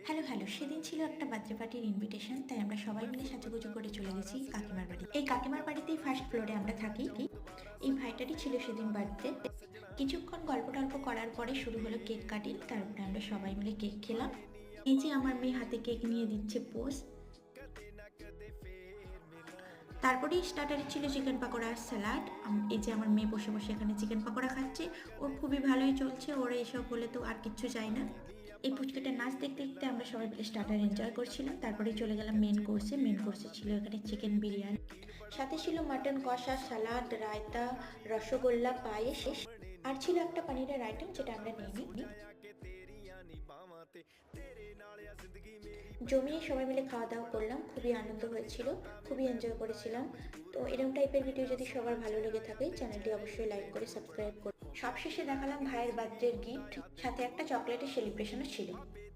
Hello hello, সেদিন ছিল একটা বার্থডে পার্টির ইনভিটেশন, তাই আমরা সবাই মিলে সাজুগুজু করে চলে গেছি কাকিমার বাড়ি। এই কাকিমার বাড়িতেই ফার্স্ট ফ্লোরে আমরা থাকি। এই ভাইটারই ছিল সেদিন বার্থডে। কিছুক্ষণ গল্প টল্প করার পরে শুরু হলো কেক কাটিং। তারপরে আমরা সবাই মিলে কেক খেলাম। এই যে আমার মেয়ে হাতে কেক নিয়ে দিচ্ছে পোজ। তারপরে স্টার্টারে ছিল চিকেন পাকোড়া আর স্যালাড। এই যে আমার মেয়ে বসে বসে এখানে চিকেন পাকোড়া খাচ্ছে, ওর খুবই ভালোই চলছে, ওর এসব হলে তো আর কিচ্ছু চাই না। এই পুচকিটা নাচ দেখতে দেখতে আমরা সবাই মিলে স্টার্টার এনজয় করছিলাম। তারপরে চলে গেলাম মেন কোর্সে ছিল এখানে চিকেন বিরিয়ানি, সাথে ছিল মাটন কষা, সালাদ, রায়তা, রসগোল্লা, পায়েস, আর ছিল একটা পনিরের আইটেম যেটা আমরা নিইনি। জমিয়ে সবাই মিলে খাওয়া দাওয়া করলাম, খুবই আনন্দ হয়েছিল, খুবই এনজয় করেছিলাম। তো এরকম টাইপের ভিডিও যদি সবার ভালো লেগে থাকে চ্যানেলটি অবশ্যই লাইক করে সাবস্ক্রাইব করুন। সবশেষে দেখালাম ভাইয়ের বার্থডের গিফট, সাথে একটা চকলেটের সেলিব্রেশনও ছিল।